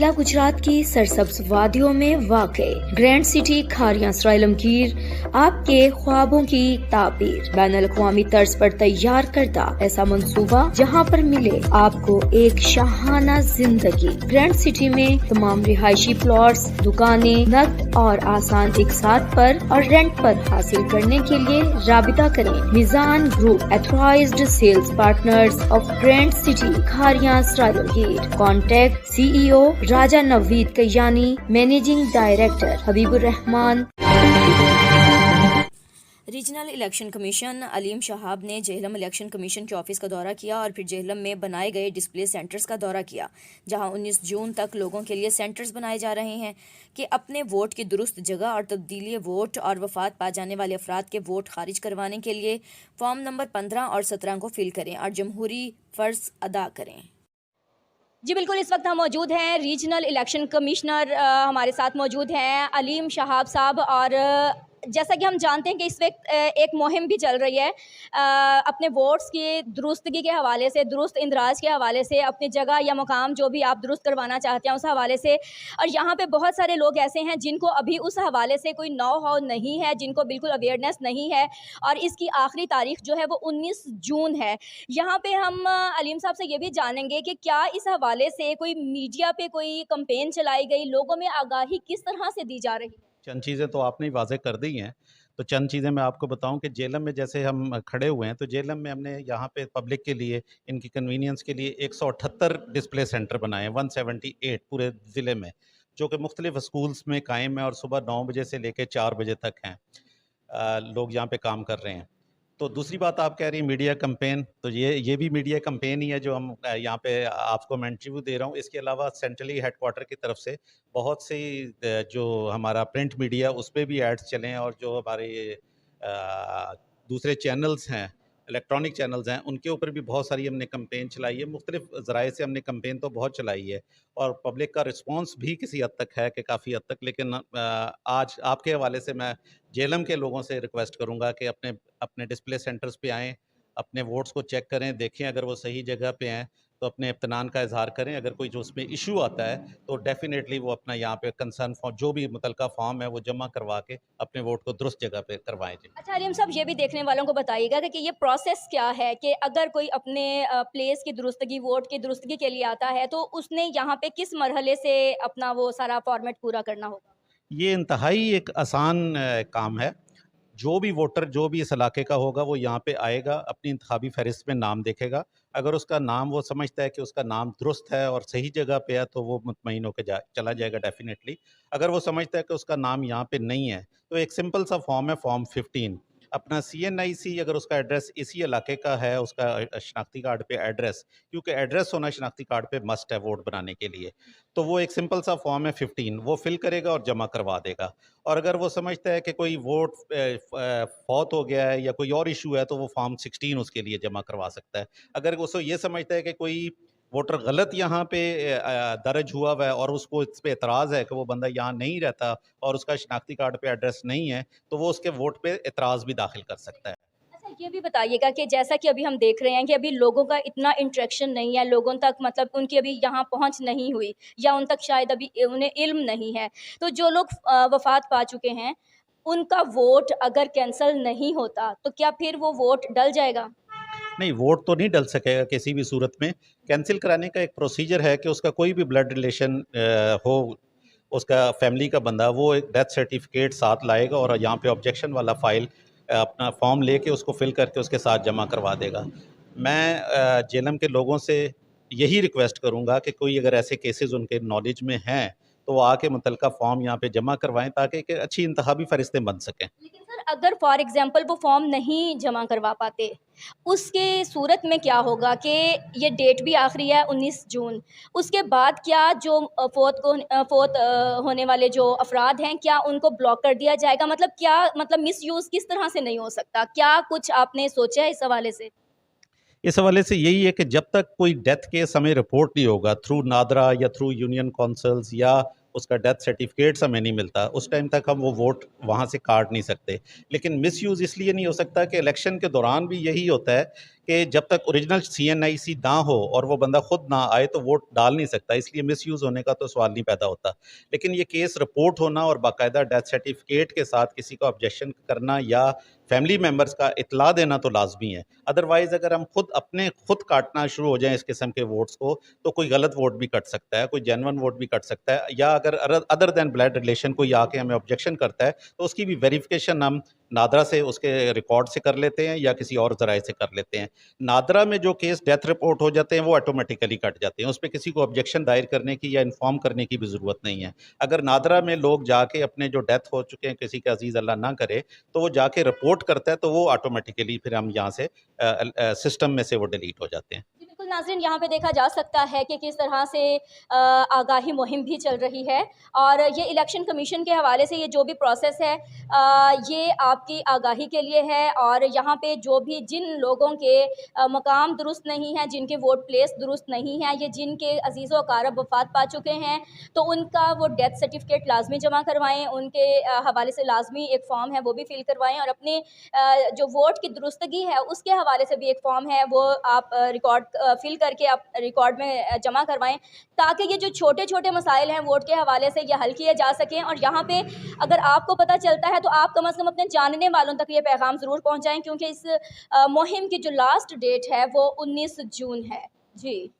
जिला गुजरात की सरसब्ज वादियों में वाक़ ग्रैंड सिटी खारियां सरायलमगीर आपके ख्वाबों की ताबीर। बैनुल अक़वामी तर्ज पर तैयार करदा ऐसा मंसूबा जहां पर मिले आपको एक शाहाना जिंदगी। ग्रैंड सिटी में तमाम रिहायशी प्लॉट्स, दुकानें नकद और आसान इकसात पर और रेंट पर हासिल करने के लिए राबिता करें Mizan group, authorised sales partners of Grand City Kharian Sarai Alamgir. Contact CEO Raja Naveed Kayani, managing director Habibur Rahman. Regional election commission Aleem Shahab ने जेहलम इलेक्शन कमीशन के ऑफिस का दौरा किया और फिर जेहलम में बनाए गए डिस्प्ले सेंटर्स का दौरा किया, जहां 19 जून तक लोगों के लिए सेंटर्स बनाए जा रहे हैं कि अपने वोट की दुरुस्त जगह और तब्दीली वोट और वफात पा जाने वाले अफराद के वोट खारिज करवाने के लिए फॉर्म नंबर 15 और 17 को फिल करें और जमहूरी फ़र्ज अदा करें। जी बिल्कुल, इस वक्त हम मौजूद हैं, रीजनल इलेक्शन कमिश्नर हमारे साथ मौजूद हैं अलीम शहाब साहब। और जैसा कि हम जानते हैं कि इस वक्त एक मुहिम भी चल रही है अपने वोट्स की दुरुस्तगी के हवाले से, दुरुस्त इंदराज के हवाले से, अपनी जगह या मुकाम जो भी आप दुरुस्त करवाना चाहते हैं उस हवाले से। और यहाँ पे बहुत सारे लोग ऐसे हैं जिनको अभी उस हवाले से कोई नो हाउ नहीं है, जिनको बिल्कुल अवेयरनेस नहीं है, और इसकी आखिरी तारीख जो है वो 19 जून है। यहाँ पे हम अलीम साहब से ये भी जानेंगे कि क्या इस हवाले से कोई मीडिया पे कोई कैंपेन चलाई गई, लोगों में आगाही किस तरह से दी जा रही है? चंद चीज़ें तो आपने ही वाज़ेह कर दी हैं, तो चंद चीज़ें मैं आपको बताऊं कि जेलम में जैसे हम खड़े हुए हैं, तो जेलम में हमने यहाँ पे पब्लिक के लिए, इनकी कन्वीनियंस के लिए 178 डिस्प्ले सेंटर बनाए हैं, 178 पूरे ज़िले में, जो कि मुख्तलिफ स्कूल्स में कायम है और सुबह 9 बजे से लेकर 4 बजे तक हैं। लोग यहाँ पे काम कर रहे हैं। तो दूसरी बात आप कह रही हैं मीडिया कैंपेन, तो ये भी मीडिया कैंपेन ही है जो हम यहाँ पे आपको मैं इंटरव्यू दे रहा हूँ। इसके अलावा सेंट्रली हेडक्वार्टर की तरफ से बहुत सी जो हमारा प्रिंट मीडिया उस पे भी एड्स चले हैं, और जो हमारे दूसरे चैनल्स हैं, इलेक्ट्रॉनिक चैनल्स हैं, उनके ऊपर भी बहुत सारी हमने कैंपेन चलाई है। मुख्तलिफ ज़राए से हमने कैंपेन तो बहुत चलाई है और पब्लिक का रिस्पॉन्स भी किसी हद तक है कि काफ़ी हद तक। लेकिन आज आपके हवाले से मैं जेलम के लोगों से रिक्वेस्ट करूंगा कि अपने अपने डिस्प्ले सेंटर्स पे आएँ, अपने वोट्स को चेक करें, देखें अगर वो सही जगह पे हैं तो अपने इत्मीनान का इज़हार करें। अगर कोई जो उसमें इशू आता है तो डेफ़िनेटली वो अपना यहाँ पे कंसर्न फॉर्म, जो भी मुतलका फॉर्म है, वो जमा करवा के अपने वोट को दुरुस्त जगह पे करवाएँ। जी। अच्छा अलीम साहब, ये भी देखने वालों को बताइएगा कि ये प्रोसेस क्या है कि अगर कोई अपने प्लेस की दुरुस्तगी, वोट की दुरुस्तगी के लिए आता है, तो उसने यहाँ पे किस मरहले से अपना वो सारा फॉर्मेट पूरा करना होगा? ये इंतहाई एक आसान काम है। जो भी वोटर जो भी इस इलाके का होगा वो यहाँ पे आएगा, अपनी इंतखाबी फहरिस्त में नाम देखेगा। अगर उसका नाम वो समझता है कि उसका नाम दुरुस्त है और सही जगह पे है तो वो मुतमईन होकर चला जाएगा डेफिनेटली। अगर वो समझता है कि उसका नाम यहाँ पे नहीं है तो एक सिंपल सा फॉर्म है, फॉर्म 15, अपना CNIC, अगर उसका एड्रेस इसी इलाके का है, उसका शनाख्ती कार्ड पे एड्रेस, क्योंकि एड्रेस होना शनाख्ती कार्ड पे मस्ट है वोट बनाने के लिए, तो वो एक सिंपल सा फॉर्म है 15, वो फिल करेगा और जमा करवा देगा। और अगर वो समझता है कि कोई वोट फौत हो गया है या कोई और इशू है तो वो फॉर्म 16 उसके लिए जमा करवा सकता है। अगर उसको ये समझता है कि कोई वोटर गलत यहाँ पे दर्ज हुआ हुआ है और उसको इस पे एतराज़ है कि वो बंदा यहाँ नहीं रहता और उसका शनाख्ती कार्ड पे एड्रेस नहीं है, तो वो उसके वोट पे एतराज़ भी दाखिल कर सकता है। अच्छा ये भी बताइएगा कि जैसा कि अभी हम देख रहे हैं कि अभी लोगों का इतना इंटरेक्शन नहीं है, लोगों तक मतलब उनकी अभी यहाँ पहुँच नहीं हुई, या उन तक शायद अभी उन्हें इल्म नहीं है। तो जो लोग वफ़ात पा चुके हैं, उनका वोट अगर कैंसल नहीं होता, तो क्या फिर वो वोट डल जाएगा? नहीं, वोट तो नहीं डल सकेगा किसी भी सूरत में। कैंसिल कराने का एक प्रोसीजर है कि उसका कोई भी ब्लड रिलेशन हो, उसका फैमिली का बंदा, वो एक डेथ सर्टिफिकेट साथ लाएगा और यहाँ पे ऑब्जेक्शन वाला फ़ाइल अपना फॉर्म लेके उसको फिल करके उसके साथ जमा करवा देगा। मैं जेलम के लोगों से यही रिक्वेस्ट करूँगा कि कोई अगर ऐसे केसेस उनके नॉलेज में हैं, तो वो आके मुतलका फॉर्म यहाँ पे जमा करवाएँ ताकि एक अच्छी इंतखाबी फ़रिश्तें बन सकें। लेकिन सर अगर फॉर एग्ज़ाम्पल वो फॉर्म नहीं जमा करवा पाते, उसके सूरत में क्या होगा कि ये डेट भी आखिरी है 19 जून, उसके बाद क्या जो फ़ौत होने वाले जो अफ़राद हैं, क्या उनको ब्लॉक कर दिया जाएगा? मतलब क्या मतलब मिसयूज़ किस तरह से नहीं हो सकता? क्या कुछ आपने सोचा है इस हवाले से? इस हवाले से यही है कि जब तक कोई डेथ केस हमें रिपोर्ट नहीं होगा थ्रू नादरा या थ्रू यूनियन काउंसिल्स या उसका डेथ सर्टिफिकेट्स हमें नहीं मिलता, उस टाइम तक हम वो वोट वहाँ से काट नहीं सकते। लेकिन मिसयूज़ इसलिए नहीं हो सकता कि इलेक्शन के दौरान भी यही होता है कि जब तक ओरिजिनल CNIC ना हो और वो बंदा खुद ना आए तो वोट डाल नहीं सकता, इसलिए मिसयूज़ होने का तो सवाल नहीं पैदा होता। लेकिन ये केस रिपोर्ट होना और बाकायदा डेथ सर्टिफिकेट के साथ किसी को ऑब्जेक्शन करना या फैमिली मेंबर्स का इत्तला देना तो लाजमी है। अदरवाइज़ अगर हम खुद काटना शुरू हो जाएँ इस किस्म के वोट्स को, तो कोई गलत वोट भी कट सकता है, कोई जेन्युइन वोट भी कट सकता है, या अगर अदर दैन ब्लड रिलेशन कोई आके हमें ऑब्जेक्शन करता है, तो उसकी भी वेरिफिकेशन हम नादरा से उसके रिकॉर्ड से कर लेते हैं या किसी और ज़राए से कर लेते हैं। नादरा में जो केस डेथ रिपोर्ट हो जाते हैं वो ऑटोमेटिकली कट जाते हैं, उस पे किसी को ऑब्जेक्शन दायर करने की या इन्फॉर्म करने की भी ज़रूरत नहीं है। अगर नादरा में लोग जाके अपने जो डेथ हो चुके हैं किसी के अज़ीज़ अल्लाह ना करे, तो वो जाके रिपोर्ट करता है, तो वो ऑटोमेटिकली फिर हम यहाँ से सिस्टम में से वो डिलीट हो जाते हैं। जी, बिल्कुल नाज़रीन, यहाँ पे देखा जा सकता है कि किस तरह से आगाही मुहिम भी चल रही है और ये इलेक्शन कमीशन के हवाले से ये जो भी प्रोसेस है ये आपकी आगाही के लिए है और यहाँ पे जो भी जिन लोगों के मकाम दुरुस्त नहीं है, जिनके वोट प्लेस दुरुस्त नहीं है, ये जिनके अजीज़ व अकारब वफ़ात पा चुके हैं, तो उनका वो डेथ सर्टिफिकेट लाजमी जमा करवाएँ, उनके हवाले से लाजमी एक फ़ॉर्म है वो भी फ़िल करवाएँ और अपने जो वोट की दुरुस्तगी है उसके हवाले से भी एक फ़ॉर्म है वो आप रिकॉर्ड फ़िल करके आप रिकॉर्ड में जमा करवाएँ, ताकि ये जो छोटे-छोटे मसाइल हैं वोट के हवाले से ये हल किए जा सकें। और यहाँ पे अगर आपको पता चलता है तो आप कम से कम अपने जानने वालों तक ये पैगाम ज़रूर पहुँचाएँ, क्योंकि इस मुहिम की जो लास्ट डेट है वो 19 जून है। जी।